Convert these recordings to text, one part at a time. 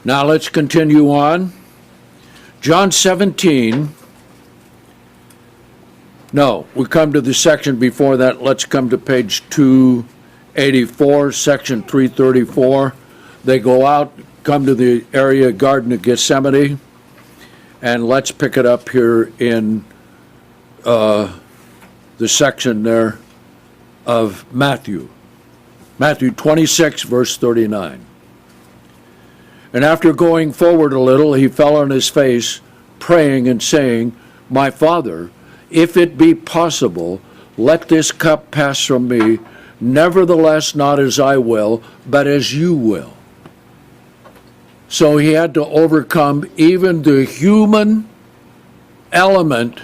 Now let's continue on. John 17. No, we come to the section before that. Let's come to page 284, section 334. They go out, come to the area Garden of Gethsemane, and let's pick it up here in the section there of Matthew. Matthew 26, verse 39. And after going forward a little, he fell on his face, praying and saying, My Father, if it be possible, let this cup pass from me. Nevertheless, not as I will, but as you will. So he had to overcome even the human element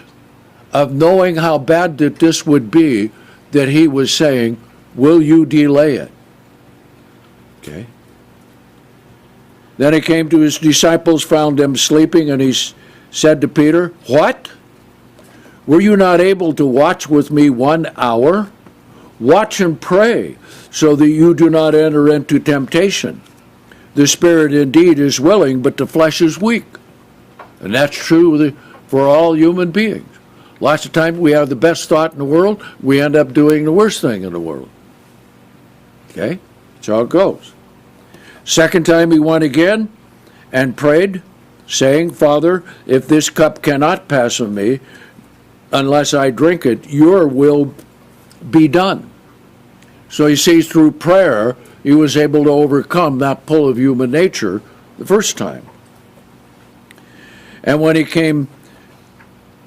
of knowing how bad that this would be, that he was saying, will you delay it? Okay. Then he came to his disciples, found them sleeping, and he said to Peter, What? Were you not able to watch with me 1 hour? Watch and pray, so that you do not enter into temptation. The spirit indeed is willing, but the flesh is weak. And that's true for all human beings. Lots of times we have the best thought in the world, we end up doing the worst thing in the world. Okay? That's how it goes. Second time he went again and prayed, saying, Father, if this cup cannot pass from me, unless I drink it, your will be done. So you see, through prayer, he was able to overcome that pull of human nature the first time. And when he came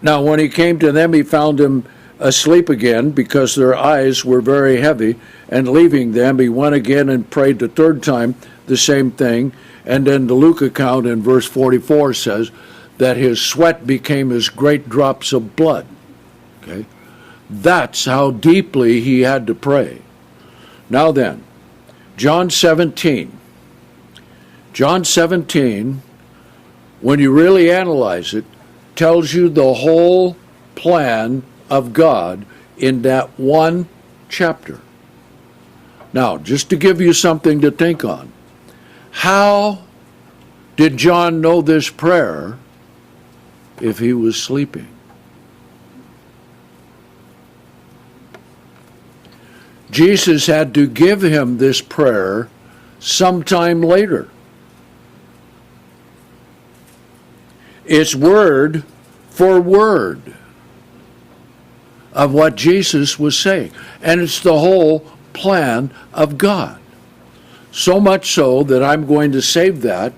to them, he found them asleep again, because their eyes were very heavy, and leaving them, he went again and prayed the third time, the same thing. And then the Luke account in verse 44 says that his sweat became as great drops of blood. Okay? That's how deeply he had to pray. Now then, John 17. John 17, when you really analyze it, tells you the whole plan of God in that one chapter. Now, just to give you something to think on, how did John know this prayer if he was sleeping? Jesus had to give him this prayer sometime later. It's word for word of what Jesus was saying. And it's the whole plan of God. So much so that I'm going to save that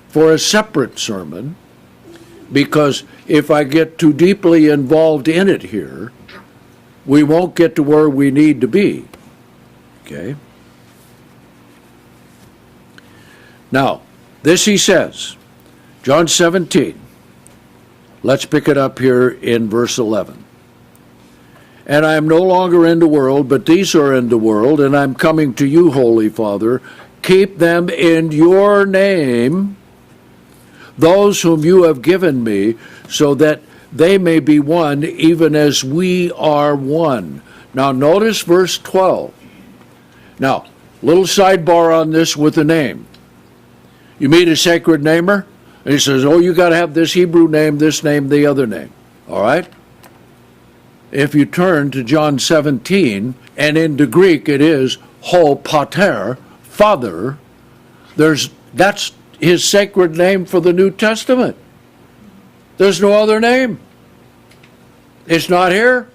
for a separate sermon, because if I get too deeply involved in it here, we won't get to where we need to be. Okay? Now, this he says, John 17. Let's pick it up here in verse 11. And I am no longer in the world, but these are in the world, and I'm coming to you, Holy Father. Keep them in your name, those whom you have given me, so that they may be one, even as we are one. Now notice verse 12. Now, little sidebar on this with the name. You meet a sacred namer, and he says, oh, you got to have this Hebrew name, this name, the other name. All right? If you turn to John 17, and in the Greek it is ho pater, Father, that's his sacred name for the New Testament. There's no other name. It's not here.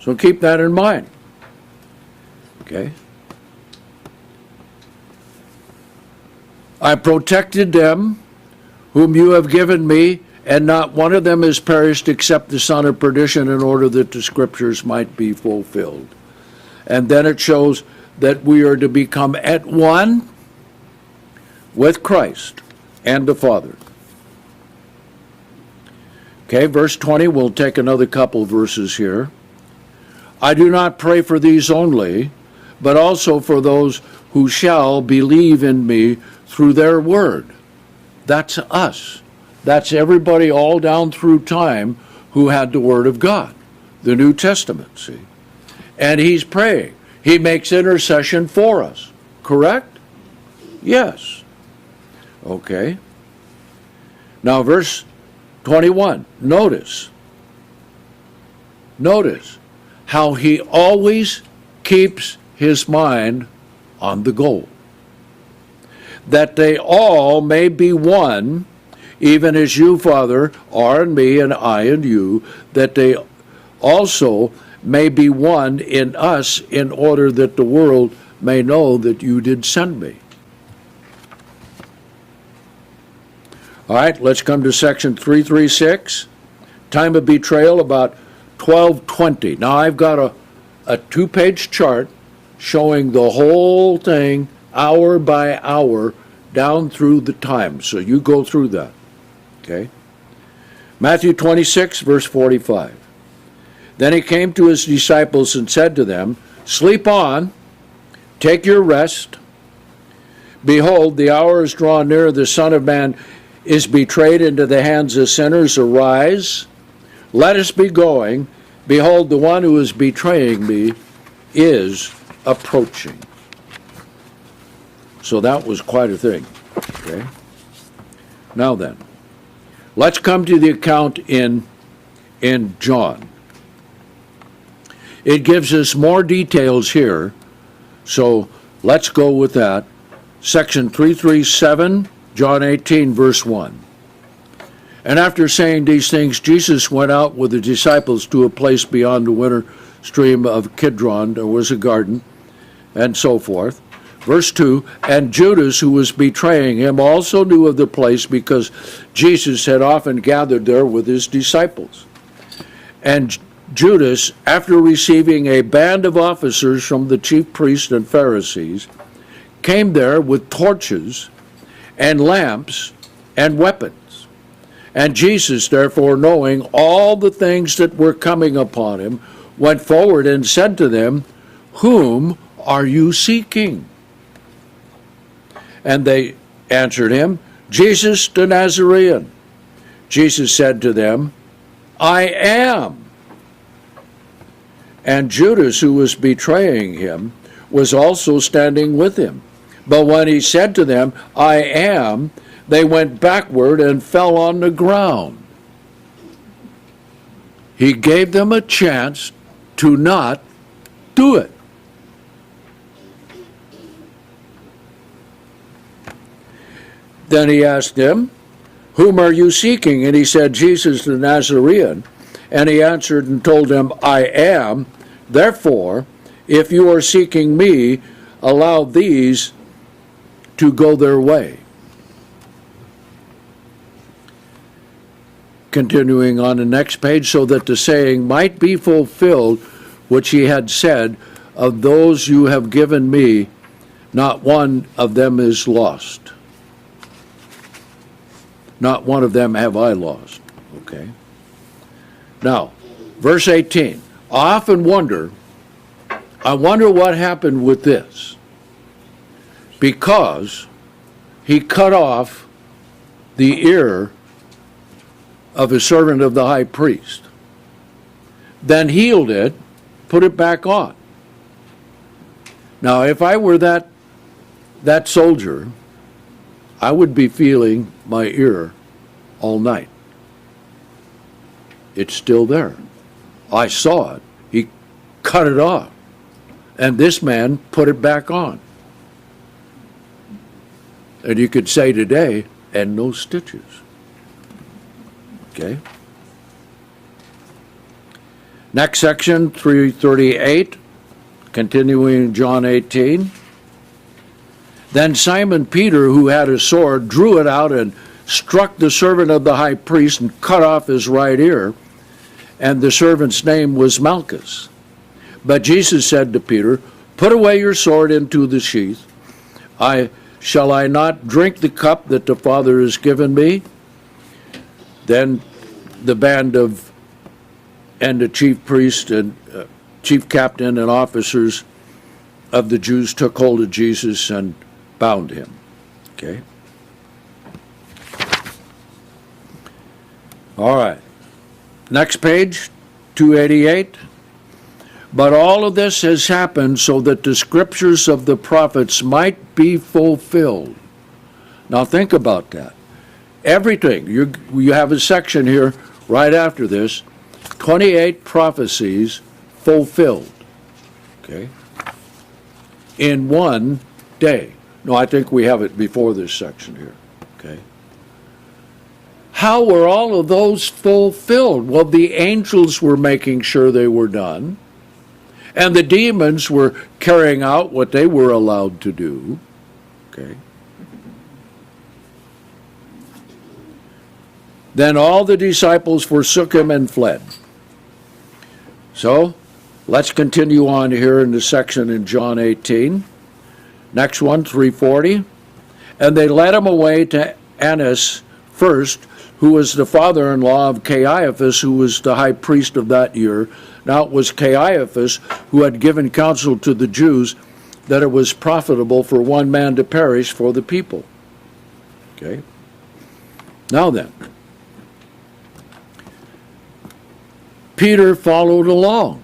So keep that in mind. Okay? I protected them whom you have given me, and not one of them has perished except the son of perdition, in order that the scriptures might be fulfilled. And then it shows that we are to become at one with Christ and the Father. Okay, verse 20, we'll take another couple verses here. I do not pray for these only, but also for those who shall believe in me through their word. That's us. That's everybody all down through time who had the Word of God, the New Testament, see. And he's praying. He makes intercession for us, correct? Yes. Okay. Now verse 21. Notice how he always keeps his mind on the goal. That they all may be one, even as you, Father, are in me, and I in you, that they also may be one in us, in order that the world may know that you did send me. All right, let's come to section 336. Time of betrayal, about 12:20. Now I've got a two-page chart showing the whole thing hour by hour down through the time. So you go through that. Okay? Matthew 26, verse 45. Then he came to his disciples and said to them, "Sleep on, take your rest. Behold, the hour is drawn near, the Son of Man is betrayed into the hands of sinners. Arise, let us be going. Behold, the one who is betraying me is approaching." So that was quite a thing. Okay? Now then, let's come to the account in John. It gives us more details here, so let's go with that. Section 337, John 18, verse 1. And after saying these things, Jesus went out with the disciples to a place beyond the winter stream of Kidron. There was a garden, and so forth. Verse 2, and Judas, who was betraying him, also knew of the place, because Jesus had often gathered there with his disciples. And Judas, after receiving a band of officers from the chief priests and Pharisees, came there with torches and lamps and weapons. And Jesus, therefore, knowing all the things that were coming upon him, went forward and said to them, "Whom are you seeking?" And they answered him, "Jesus the Nazarene." Jesus said to them, "I am." And Judas, who was betraying him, was also standing with him. But when he said to them, "I am," they went backward and fell on the ground. He gave them a chance to not do it. Then he asked them, "Whom are you seeking?" And he said, "Jesus the Nazarene." And he answered and told them, "I am. Therefore, if you are seeking me, allow these to go their way." Continuing on the next page, so that the saying might be fulfilled, which he had said, "Of those you have given me, not one of them is lost." Not one of them have I lost. Okay. Now, verse 18. I often wonder what happened with this. Because he cut off the ear of a servant of the high priest, then healed it, put it back on. Now, if I were that soldier, I would be feeling my ear all night. It's still there. I saw it. He cut it off. And this man put it back on. And you could say today, and no stitches. Okay? Next section, 338, continuing John 18. Then Simon Peter, who had a sword, drew it out and struck the servant of the high priest and cut off his right ear. And the servant's name was Malchus. But Jesus said to Peter, "Put away your sword into the sheath. Shall I not drink the cup that the Father has given me?" Then the band and the chief priest and chief captain and officers of the Jews took hold of Jesus and bound him. Okay? All right. Next page, 288. But all of this has happened so that the scriptures of the prophets might be fulfilled. Now think about that. Everything, you have a section here right after this, 28 prophecies fulfilled, okay, in one day. No, I think we have it before this section here, okay. How were all of those fulfilled? Well, the angels were making sure they were done, and the demons were carrying out what they were allowed to do, okay. Then all the disciples forsook him and fled. So, let's continue on here in the section in John 18. Next one, 3:40. And they led him away to Annas first, who was the father-in-law of Caiaphas, who was the high priest of that year. Now it was Caiaphas who had given counsel to the Jews that it was profitable for one man to perish for the people. Okay. Now then, Peter followed along.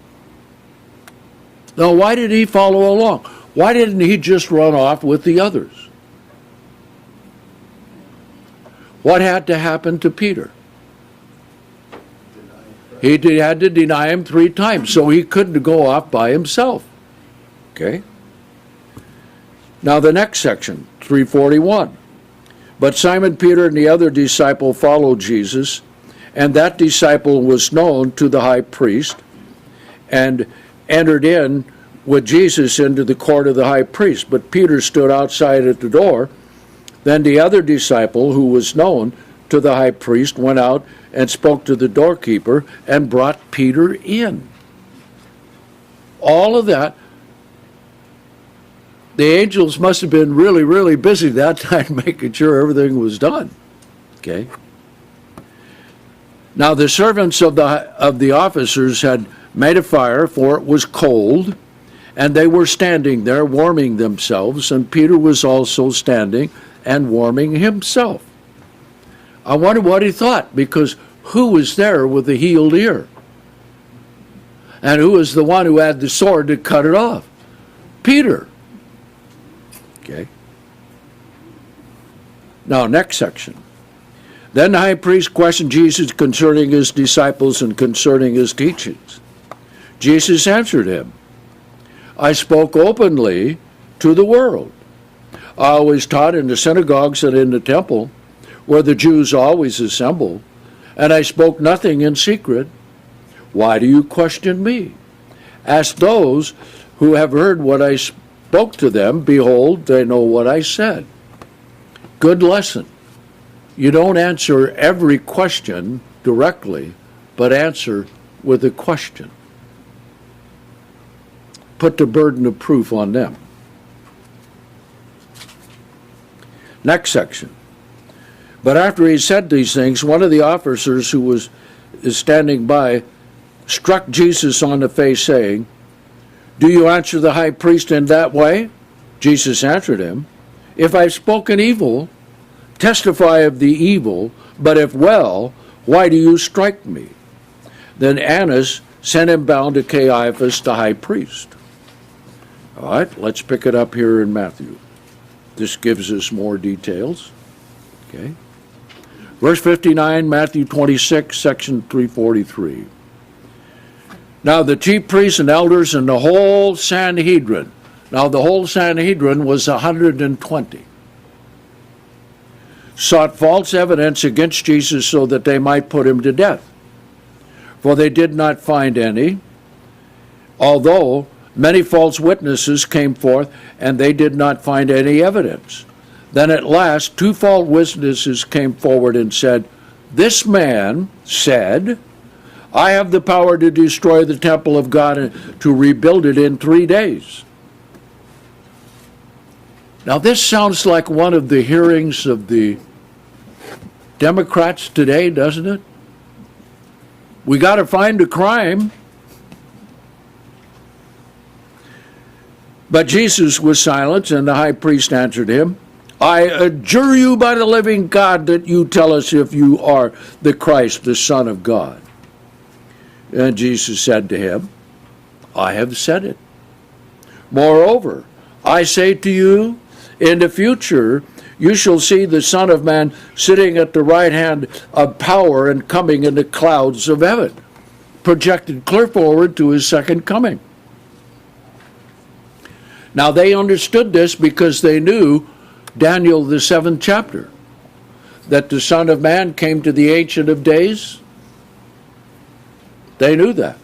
Now, why did he follow along? Why didn't he just run off with the others? What had to happen to Peter? He had to deny him 3 times, so he couldn't go off by himself. Okay? Now the next section, 3:41. But Simon Peter and the other disciple followed Jesus, and that disciple was known to the high priest, and entered in with Jesus into the court of the high priest. But Peter stood outside at the door. Then the other disciple, who was known to the high priest, went out and spoke to the doorkeeper and brought Peter in. All of that, the angels must have been really, really busy that time making sure everything was done. Okay? Now the servants of the officers had made a fire, for it was cold, and they were standing there warming themselves, and Peter was also standing and warming himself. I wonder what he thought, because who was there with the healed ear? And who was the one who had the sword to cut it off? Peter. Okay. Now, next section. Then the high priest questioned Jesus concerning his disciples and concerning his teachings. Jesus answered him, I spoke openly to the world. I always taught in the synagogues and in the temple, where the Jews always assemble, and I spoke nothing in secret. Why do you question me? Ask those who have heard what I spoke to them. Behold, they know what I said. Good lesson. You don't answer every question directly, but answer with a question. Put the burden of proof on them. Next section. But after he said these things, one of the officers who was standing by struck Jesus on the face, saying, Do you answer the high priest in that way? Jesus answered him, If I've spoken evil, testify of the evil, but if well, why do you strike me? Then Annas sent him bound to Caiaphas the high priest. All right, let's pick it up here in Matthew. This gives us more details. Okay. Verse 59, Matthew 26, section 343. Now the chief priests and elders and the whole Sanhedrin, now the whole Sanhedrin was 120, sought false evidence against Jesus so that they might put him to death. For they did not find any, although many false witnesses came forth, and they did not find any evidence. Then at last 2 false witnesses came forward and said, This man said, I have the power to destroy the temple of God and to rebuild it in 3 days. Now this sounds like one of the hearings of the Democrats today, doesn't it? We got to find a crime. But Jesus was silent, and the high priest answered him, I adjure you by the living God that you tell us if you are the Christ, the Son of God. And Jesus said to him, I have said it. Moreover, I say to you, in the future you shall see the Son of Man sitting at the right hand of power and coming in the clouds of heaven. Projected clear forward to his second coming. Now they understood this because they knew Daniel, the 7th chapter, that the Son of Man came to the Ancient of Days. They knew that.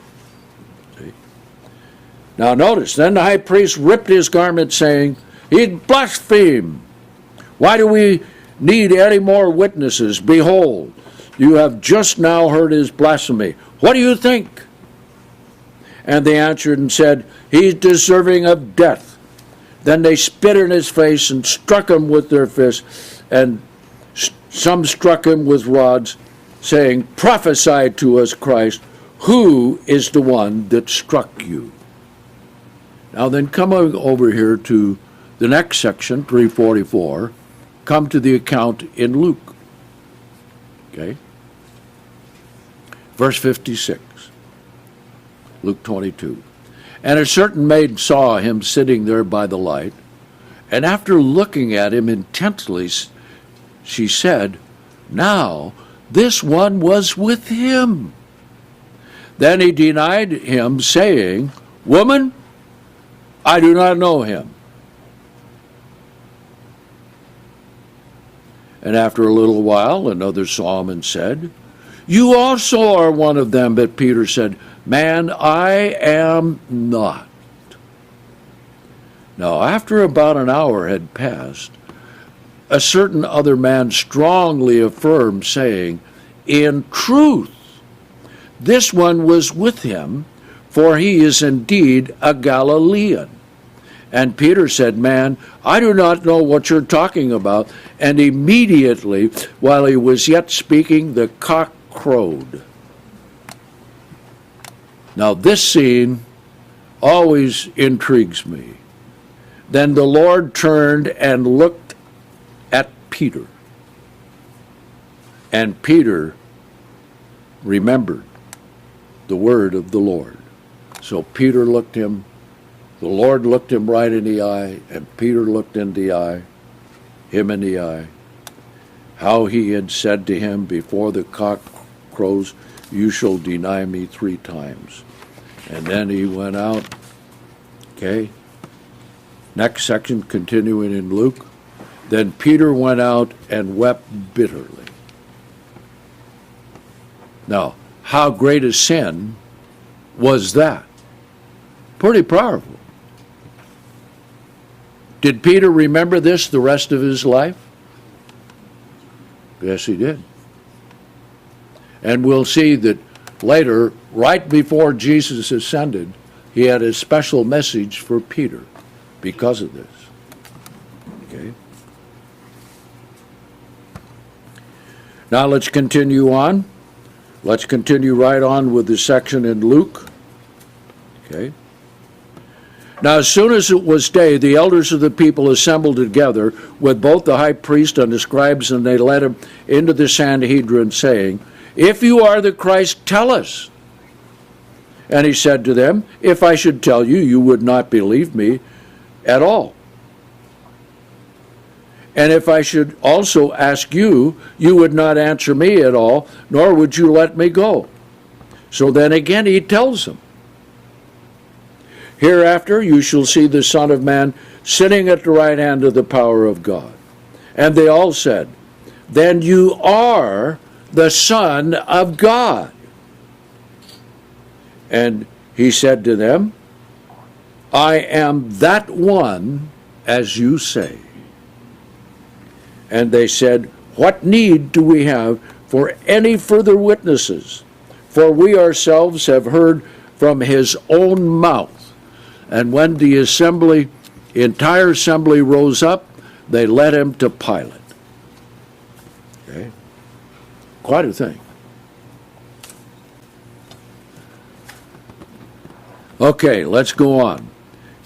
See? Now notice, then the high priest ripped his garment, saying, "He blasphemed. Why do we need any more witnesses? Behold, you have just now heard his blasphemy. What do you think?" And they answered and said, "He's deserving of death." Then they spit in his face and struck him with their fists, and some struck him with rods, saying, "Prophesy to us, Christ, who is the one that struck you?" Now then, come over here to the next section, 344. Come to the account in Luke. Okay? Verse 56. Luke 22. And a certain maid saw him sitting there by the light, and after looking at him intently, she said, "Now this one was with him." Then he denied him, saying, "Woman, I do not know him." And after a little while, another saw him and said, "You also are one of them." But Peter said, "Man, I am not." Now, after about an hour had passed, a certain other man strongly affirmed, saying, "In truth, this one was with him, for he is indeed a Galilean." And Peter said, "Man, I do not know what you're talking about." And immediately, while he was yet speaking, the cock crowed. Now this scene always intrigues me. Then the Lord turned and looked at Peter. And Peter remembered the word of the Lord. So Peter looked him, the Lord looked him right in the eye, and Peter looked in the eye, him in the eye, how he had said to him, "Before the cock crows, you shall deny me 3 times. And then he went out. Okay. Next section, continuing in Luke. Then Peter went out and wept bitterly. Now, how great a sin was that? Pretty powerful. Did Peter remember this the rest of his life? Yes, he did. And we'll see that later, right before Jesus ascended, he had a special message for Peter because of this. Okay. Now let's continue on. Let's continue right on with the section in Luke. Okay. Now, as soon as it was day, the elders of the people assembled together with both the high priest and the scribes, and they led him into the Sanhedrin, saying, "If you are the Christ, tell us." And he said to them, "If I should tell you, you would not believe me at all. And if I should also ask you, you would not answer me at all, nor would you let me go." So then again he tells them, "Hereafter you shall see the Son of Man sitting at the right hand of the power of God." And they all said, "Then you are the Son of God." And he said to them, "I am that one, as you say." And they said, "What need do we have for any further witnesses? For we ourselves have heard from his own mouth." And when the entire assembly rose up, they led him to Pilate. Okay? Quite a thing. Okay, let's go on.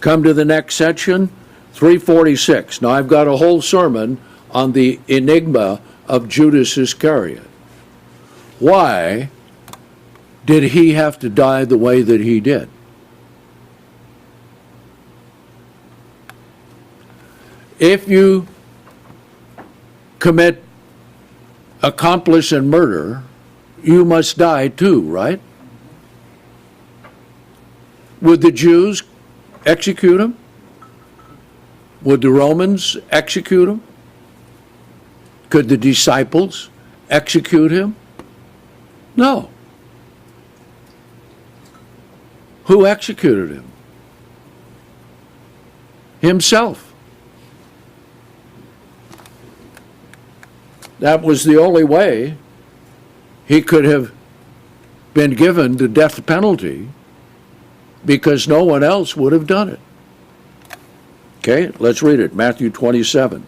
Come to the next section, 346. Now I've got a whole sermon on the enigma of Judas Iscariot. Why did he have to die the way that he did? If you commit accomplice and murder, you must die too, right? Would the Jews execute him? Would the Romans execute him? Could the disciples execute him? No. Who executed him? Himself. That was the only way he could have been given the death penalty, because no one else would have done it. Okay, let's read it. Matthew 27.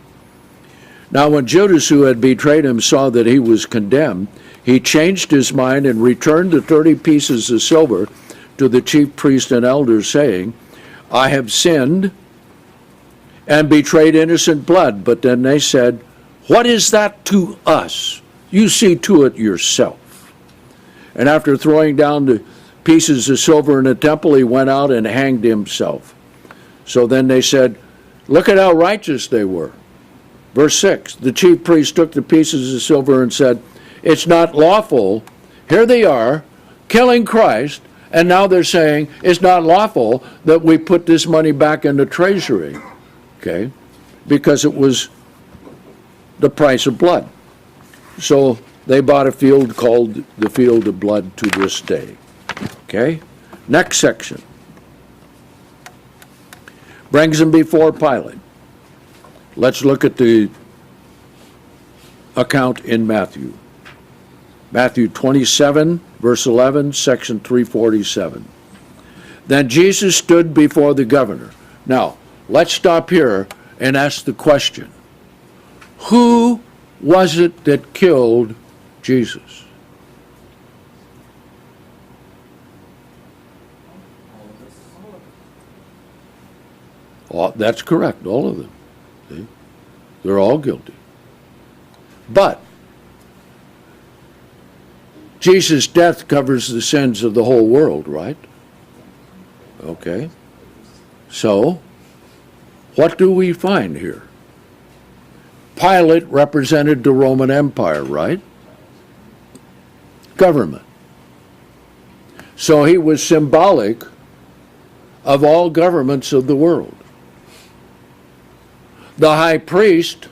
Now when Judas, who had betrayed him, saw that he was condemned, he changed his mind and returned the 30 pieces of silver to the chief priests and elders, saying, I have sinned and betrayed innocent blood. But then they said, what is that to us? You see to it yourself. And after throwing down the pieces of silver in the temple, he went out and hanged himself. So then they said, look at how righteous they were. Verse 6, the chief priest took the pieces of silver and said, it's not lawful. Here they are, killing Christ, and now they're saying it's not lawful that we put this money back in the treasury, okay, because it was the price of blood. So they bought a field called the Field of Blood to this day. Okay? Next section. Brings him before Pilate. Let's look at the account in Matthew. Matthew 27, verse 11, section 347. Then Jesus stood before the governor. Now, let's stop here and ask the question. Who was it that killed Jesus? Oh, that's correct, all of them. See? They're all guilty. But Jesus' death covers the sins of the whole world, right? Okay. So, what do we find here? Pilate represented the Roman Empire, right? Government. So he was symbolic of all governments of the world. The high priest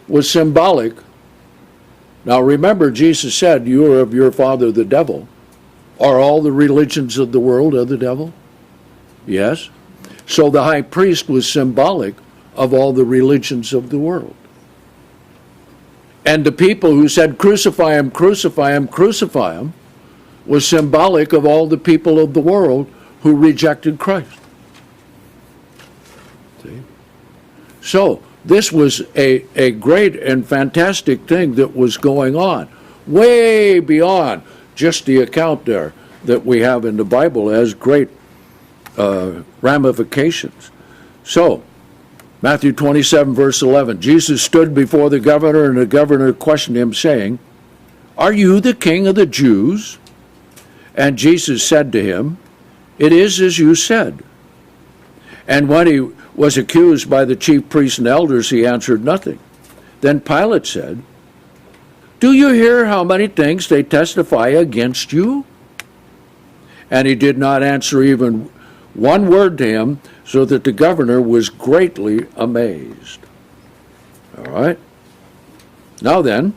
was symbolic. Now remember, Jesus said, you are of your father the devil. Are all the religions of the world of the devil? Yes. So the high priest was symbolic of all the religions of the world. And the people who said, crucify him, crucify him, crucify him, was symbolic of all the people of the world who rejected Christ. See? So this was a great and fantastic thing that was going on, way beyond just the account there that we have in the Bible as great ramifications. So, Matthew 27, verse 11, Jesus stood before the governor, and the governor questioned him, saying, are you the king of the Jews? And Jesus said to him, it is as you said. And when he was accused by the chief priests and elders, he answered nothing. Then Pilate said, do you hear how many things they testify against you? And he did not answer even one word to him, so that the governor was greatly amazed. All right. Now then,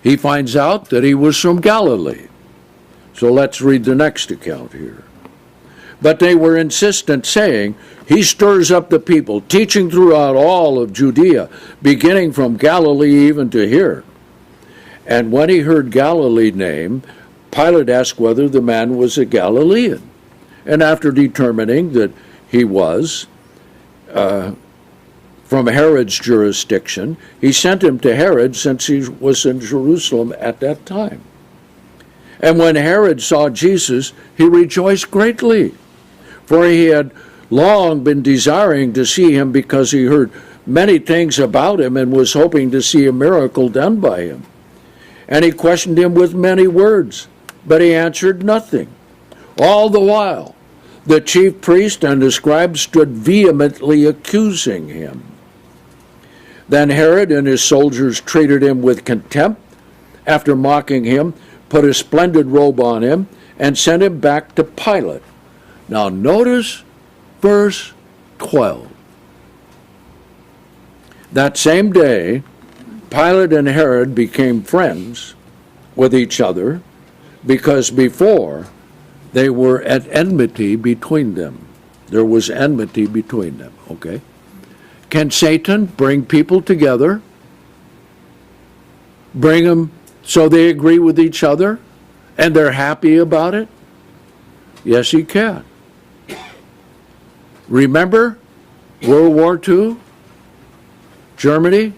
he finds out that he was from Galilee. So let's read the next account here. But they were insistent, saying, he stirs up the people, teaching throughout all of Judea, beginning from Galilee even to here. And when he heard Galilee named, Pilate asked whether the man was a Galilean. And after determining that he was from Herod's jurisdiction, he sent him to Herod, since he was in Jerusalem at that time. And when Herod saw Jesus, he rejoiced greatly, for he had long been desiring to see him, because he heard many things about him and was hoping to see a miracle done by him. And he questioned him with many words, but he answered nothing. All the while, the chief priest and the scribes stood vehemently accusing him. Then Herod and his soldiers treated him with contempt. After mocking him, put a splendid robe on him, and sent him back to Pilate. Now notice verse 12. That same day, Pilate and Herod became friends with each other, because before they were at enmity between them. There was enmity between them, okay? Can Satan bring people together? Bring them so they agree with each other and they're happy about it? Yes, he can. Remember World War II? Germany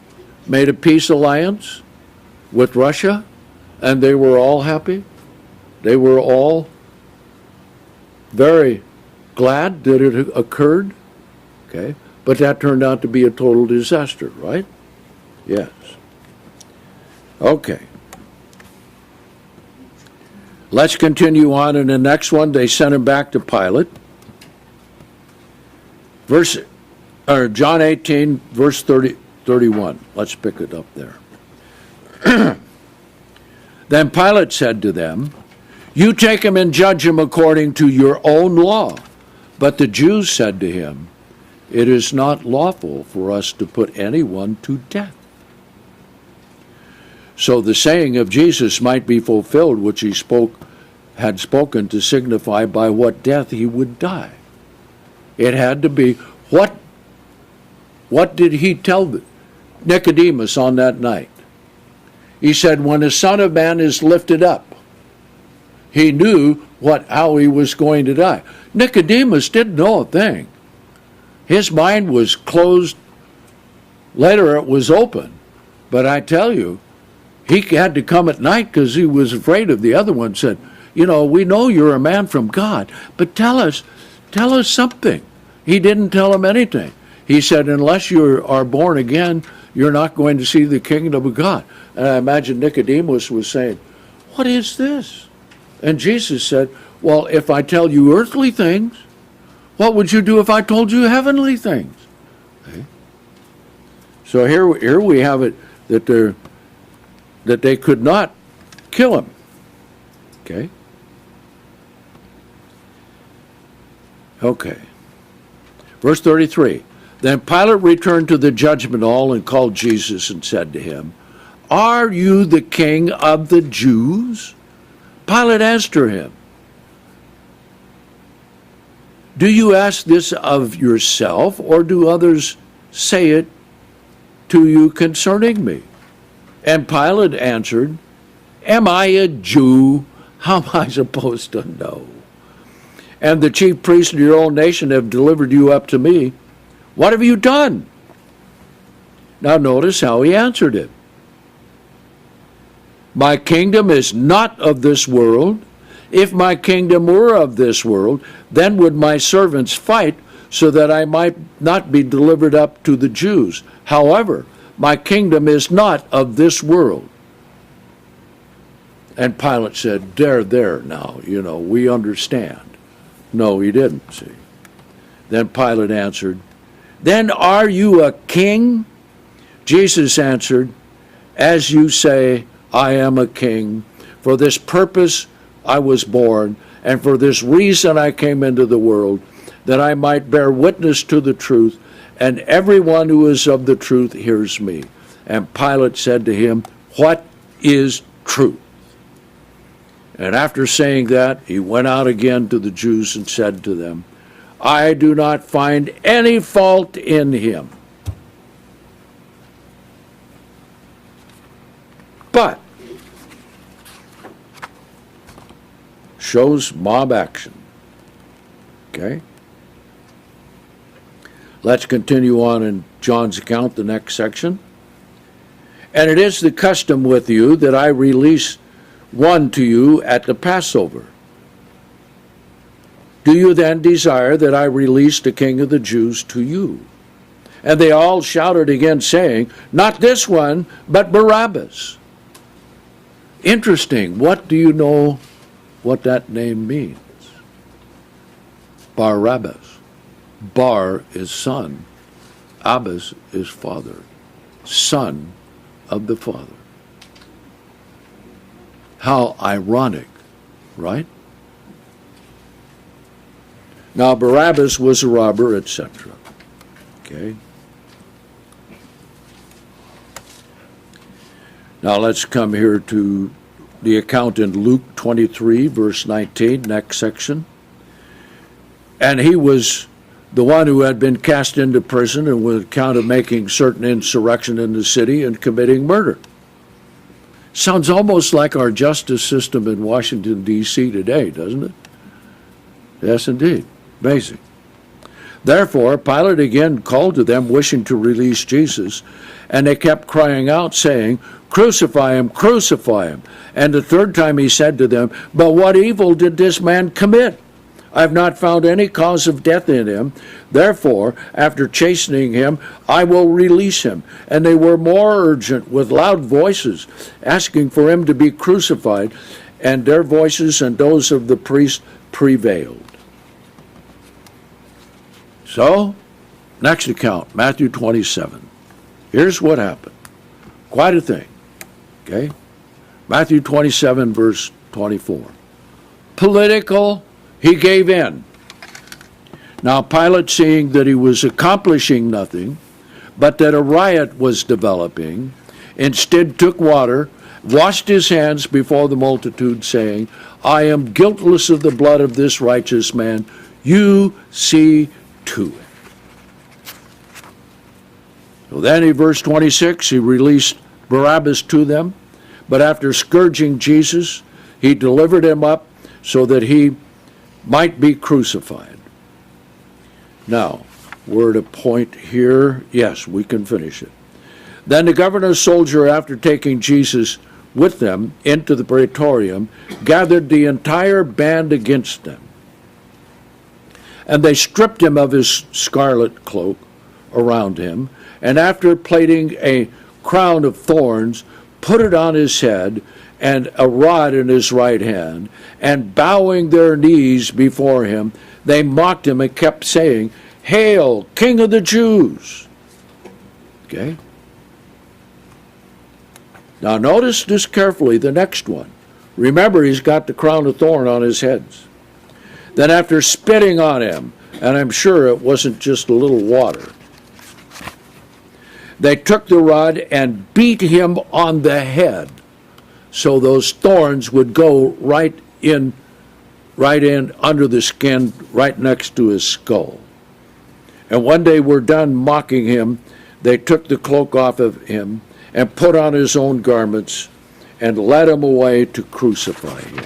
made a peace alliance with Russia, and they were all happy. They were all very glad that it occurred. Okay, but that turned out to be a total disaster, right? Yes. Okay. Let's continue on in the next one. They sent him back to Pilate. John 18, verse 31. Let's pick it up there. Then Pilate said to them, "You take him and judge him according to your own law." But the Jews said to him, "It is not lawful for us to put anyone to death." So the saying of Jesus might be fulfilled, which he had spoken to signify by what death he would die. It had to be, what did he tell Nicodemus on that night? He said, when the Son of Man is lifted up. He knew how he was going to die. Nicodemus didn't know a thing. His mind was closed. Later it was open. But I tell you, he had to come at night because he was afraid of the other one. Said, we know you're a man from God, but tell us something. He didn't tell him anything. He said, unless you are born again, you're not going to see the kingdom of God. And I imagine Nicodemus was saying, what is this? And Jesus said, well, if I tell you earthly things, what would you do if I told you heavenly things? Okay. So here we have it that they could not kill him. Okay. Okay. Verse 33. Then Pilate returned to the judgment hall and called Jesus and said to him, "Are you the king of the Jews?" Pilate answered him, "Do you ask this of yourself, or do others say it to you concerning me?" And Pilate answered, "Am I a Jew? How am I supposed to know? And the chief priests of your own nation have delivered you up to me. What have you done?" Now notice how he answered it. "My kingdom is not of this world. If my kingdom were of this world, then would my servants fight so that I might not be delivered up to the Jews. However, my kingdom is not of this world." And Pilate said, there now, we understand. No, he didn't, see. Then Pilate answered, "Then are you a king?" Jesus answered, "As you say, I am a king. For this purpose I was born, and for this reason I came into the world, that I might bear witness to the truth, and everyone who is of the truth hears me." And Pilate said to him, "What is truth?" And after saying that, he went out again to the Jews and said to them, "I do not find any fault in him." But shows mob action. Okay? Let's continue on in John's account, the next section. "And it is the custom with you that I release one to you at the Passover. Do you then desire that I release the King of the Jews to you?" And they all shouted again, saying, "Not this one, but Barabbas." Interesting. What do you know what that name means? Barabbas. Bar is son. Abbas is father. Son of the Father. How ironic, right? Now, Barabbas was a robber, etc. Okay? Now, let's come here to the account in Luke 23, verse 19, next section. And he was the one who had been cast into prison and was account of making certain insurrection in the city and committing murder. Sounds almost like our justice system in Washington, D.C. today, doesn't it? Yes, indeed. Amazing. Therefore, Pilate again called to them, wishing to release Jesus, and they kept crying out, saying, "Crucify him, crucify him." And the third time he said to them, "But what evil did this man commit? I have not found any cause of death in him. Therefore, after chastening him, I will release him." And they were more urgent with loud voices, asking for him to be crucified, and their voices and those of the priest prevailed. So, next account, Matthew 27. Here's what happened. Quite a thing. Okay? Matthew 27, verse 24. Political, he gave in. Now Pilate, seeing that he was accomplishing nothing, but that a riot was developing, instead took water, washed his hands before the multitude, saying, "I am guiltless of the blood of this righteous man. You see to it." So then in verse 26, he released Barabbas to them, but after scourging Jesus, he delivered him up so that he might be crucified. Now, we're at a point here. Yes, we can finish it. Then the governor's soldier, after taking Jesus with them into the praetorium, gathered the entire band against them. And they stripped him of his scarlet cloak around him, and after plaiting a crown of thorns, put it on his head, and a rod in his right hand, and bowing their knees before him, they mocked him and kept saying, "Hail, King of the Jews!" Okay? Now notice this carefully, the next one. Remember, he's got the crown of thorn on his head. Then after spitting on him, and I'm sure it wasn't just a little water, they took the rod and beat him on the head, so those thorns would go right in under the skin, right next to his skull. And when they were done mocking him, they took the cloak off of him and put on his own garments and led him away to crucify him.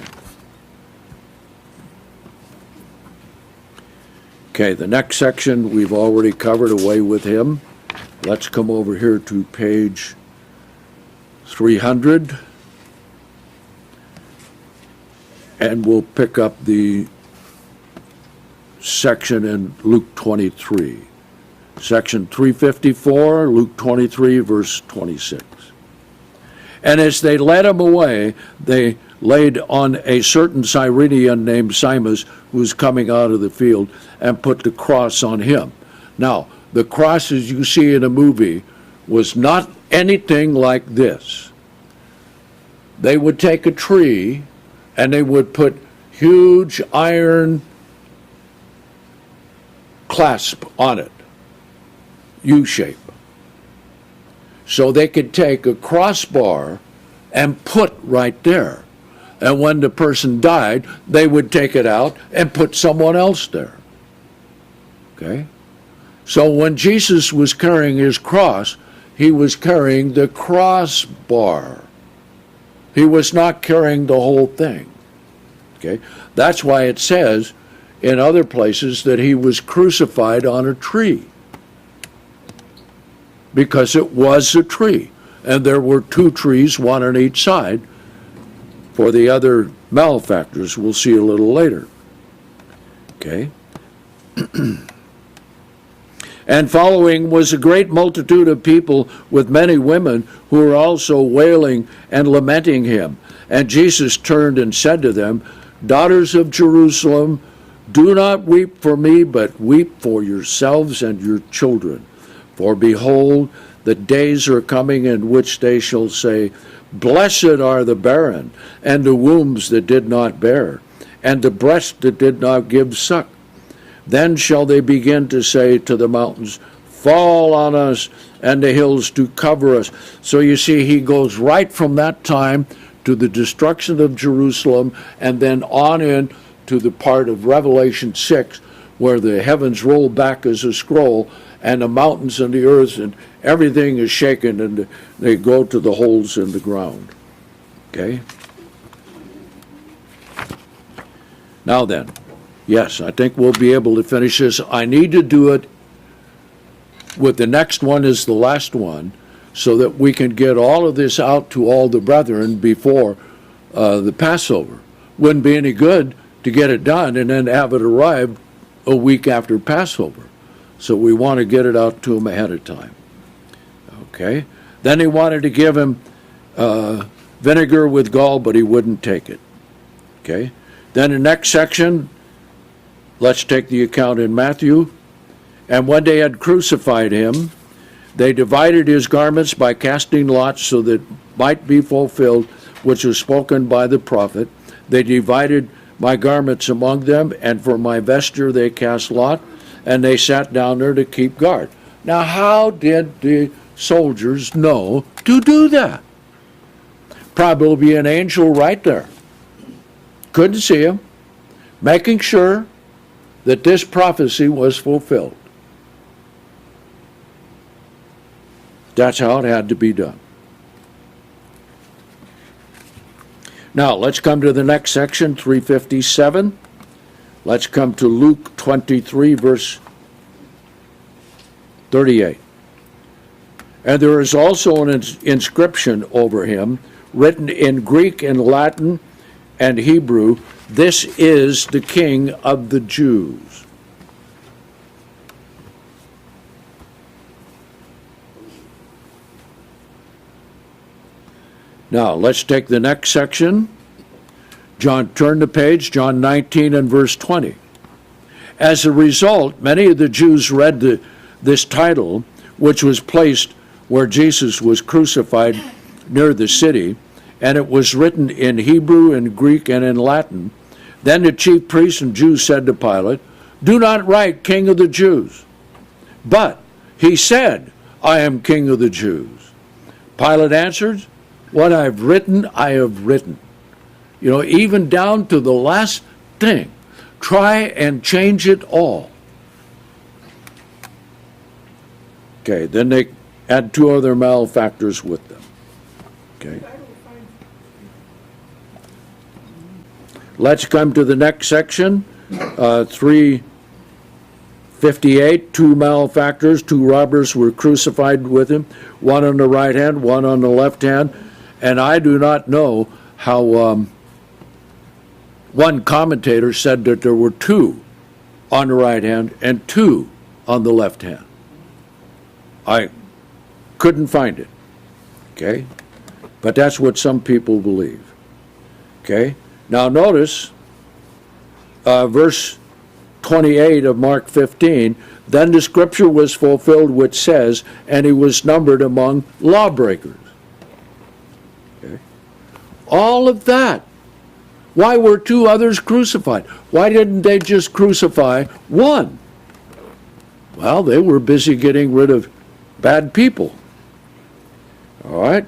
Okay, the next section we've already covered, away with him. Let's come over here to page 300. And we'll pick up the section in Luke 23. Section 354, Luke 23, verse 26. And as they led him away, they laid on a certain Cyrenian named Simon, who was coming out of the field, and put the cross on him. Now, the cross, as you see in a movie, was not anything like this. They would take a tree, and they would put huge iron clasp on it, U-shape. So they could take a crossbar and put right there. And when the person died, they would take it out and put someone else there. Okay? So when Jesus was carrying his cross, he was carrying the crossbar. He was not carrying the whole thing. Okay? That's why it says in other places that he was crucified on a tree. Because it was a tree. And there were two trees, one on each side, for the other malefactors we'll see a little later. Okay? And following was a great multitude of people with many women who were also wailing and lamenting him. And Jesus turned and said to them, "Daughters of Jerusalem, do not weep for me, but weep for yourselves and your children. For behold, The days are coming in which they shall say, Blessed are the barren, and the wombs that did not bear, and the breast that did not give suck. Then shall they begin to say to the mountains, Fall on us, and the hills to cover us. So you see, he goes right from that time to the destruction of Jerusalem, and then on in to the part of Revelation 6, where the heavens roll back as a scroll, and the mountains and the earth and everything is shaken, and they go to the holes in the ground. Okay? Now then, yes, I think we'll be able to finish this. I need to do it with the next one is the last one, so that we can get all of this out to all the brethren before the Passover. Wouldn't be any good to get it done and then have it arrive a week after Passover. So we want to get it out to him ahead of time. Okay? Then he wanted to give him vinegar with gall, but he wouldn't take it. Okay? Then the next section, let's take the account in Matthew. And when they had crucified him, they divided his garments by casting lots, so that might be fulfilled which was spoken by the prophet. They divided my garments among them, and for my vesture they cast lot, and they sat down there to keep guard. Now, how did the soldiers know to do that? Probably an angel right there. Couldn't see him, making sure that this prophecy was fulfilled. That's how it had to be done. Now, let's come to the next section, 357. Let's come to Luke 23, verse 38. And there is also an inscription over him, written in Greek and Latin and Hebrew, This is the King of the Jews. Now, let's take the next section. Turn the page, John 19 and verse 20. As a result, many of the Jews read this title, which was placed where Jesus was crucified near the city, and it was written in Hebrew and Greek and in Latin. Then the chief priests and Jews said to Pilate, Do not write King of the Jews. But he said, I am King of the Jews. Pilate answered, What I have written, I have written. You know, even down to the last thing. Try and change it all. Okay, then they had two other malefactors with them. Okay. Let's come to the next section, 358. Two malefactors, two robbers were crucified with him, one on the right hand, one on the left hand. And I do not know how one commentator said that there were two on the right hand and two on the left hand. I couldn't find it, okay? But that's what some people believe, okay? Now notice verse 28 of Mark 15, then the scripture was fulfilled which says, and he was numbered among lawbreakers. Okay? All of that. Why were two others crucified? Why didn't they just crucify one? Well, they were busy getting rid of bad people. All right?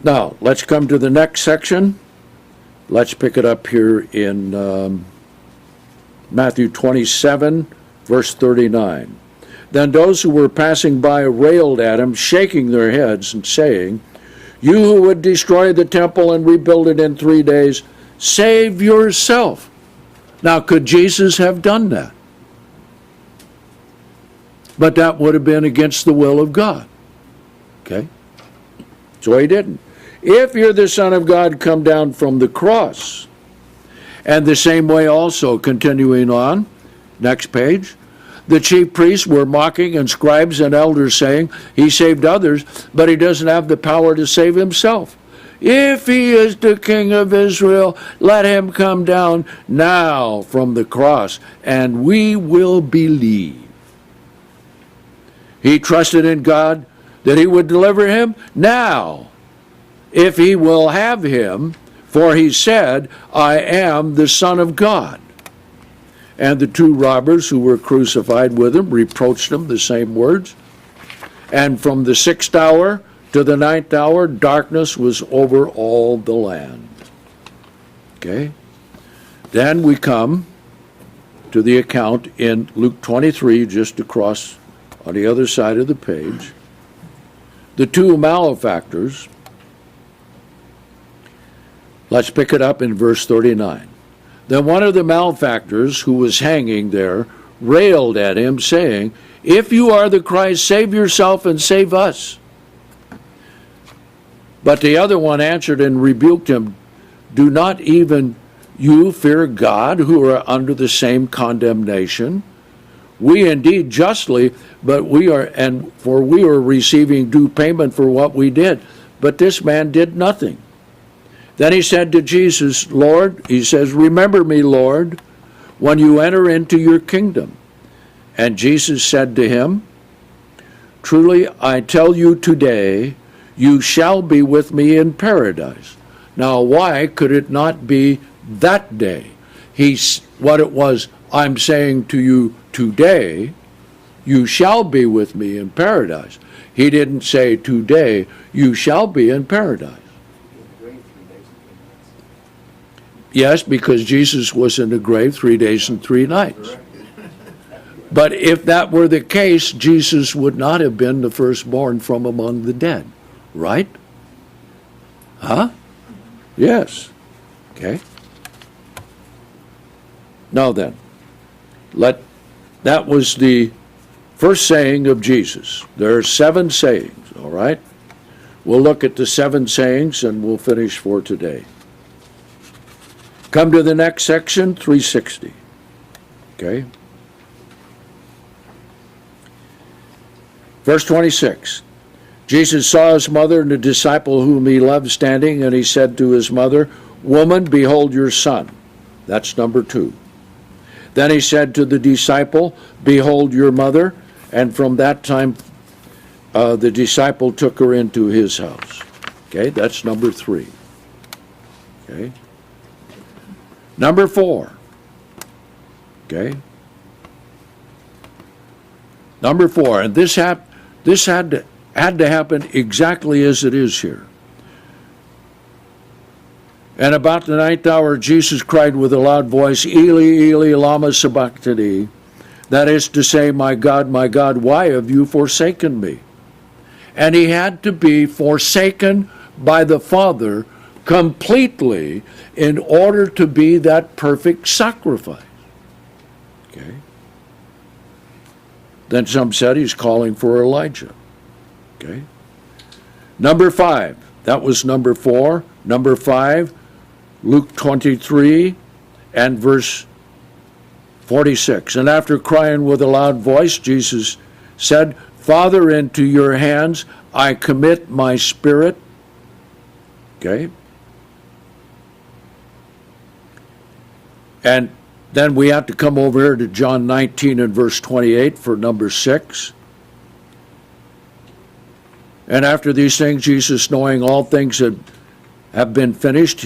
Now, let's come to the next section. Let's pick it up here in Matthew 27, verse 39. Then those who were passing by railed at him, shaking their heads and saying, You who would destroy the temple and rebuild it in 3 days, save yourself. Now, could Jesus have done that? But that would have been against the will of God. Okay? So he didn't. If you're the Son of God, come down from the cross. And the same way also, continuing on, next page, the chief priests were mocking and scribes and elders saying, he saved others, but he doesn't have the power to save himself. If he is the King of Israel, let him come down now from the cross, and we will believe. He trusted in God that he would deliver him now, if he will have him, for he said, I am the Son of God. And the two robbers who were crucified with him reproached him the same words. And from the 6th hour to the 9th hour, darkness was over all the land. Okay? Then we come to the account in Luke 23, just across on the other side of the page. The two malefactors, let's pick it up in verse 39. Then one of the malefactors who was hanging there railed at him, saying, If you are the Christ, save yourself and save us. But the other one answered and rebuked him, Do not even you fear God, who are under the same condemnation? We indeed justly, but we are receiving due payment for what we did. But this man did nothing. Then he said to Jesus, Lord, he says, Remember me, Lord, when you enter into your kingdom. And Jesus said to him, Truly I tell you today, you shall be with me in paradise. Now why could it not be that day? What it was, I'm saying to you today, you shall be with me in paradise. He didn't say today, you shall be in paradise. Yes, because Jesus was in the grave 3 days and 3 nights. But if that were the case, Jesus would not have been the firstborn from among the dead, right? Huh? Yes. Okay. Now then, that was the first saying of Jesus. There are 7 sayings, all right? We'll look at the 7 sayings and we'll finish for today. Come to the next section, 360. Okay? Verse 26. Jesus saw his mother and the disciple whom he loved standing, and he said to his mother, Woman, behold your son. That's number 2. Then he said to the disciple, Behold your mother. And from that time, the disciple took her into his house. Okay, that's number 3. Okay. Number 4. Okay. Number 4, and this had to happen exactly as it is here. And about the 9th hour, Jesus cried with a loud voice, Eli, Eli, lama sabachthani. That is to say, my God, why have you forsaken me? And he had to be forsaken by the Father completely in order to be that perfect sacrifice. Okay. Then some said he's calling for Elijah. Okay. Number 5. That was number 4. Number 5, Luke 23 and verse 46. And after crying with a loud voice, Jesus said, Father, into your hands I commit my spirit. Okay. And then we have to come over here to John 19 and verse 28 for number 6. And after these things, Jesus, knowing all things have been finished,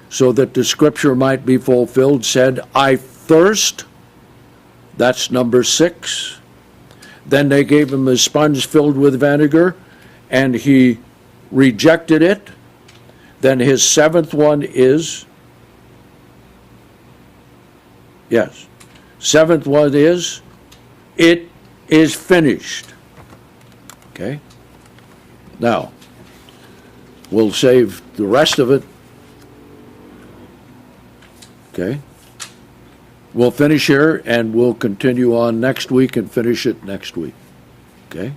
so that the scripture might be fulfilled, said, I thirst. That's number 6. Then they gave him a sponge filled with vinegar, and he rejected it. Then his 7th one is, yes, 7th one is, it is finished. Okay? Now, we'll save the rest of it. Okay? We'll finish here and we'll continue on next week and finish it next week. Okay?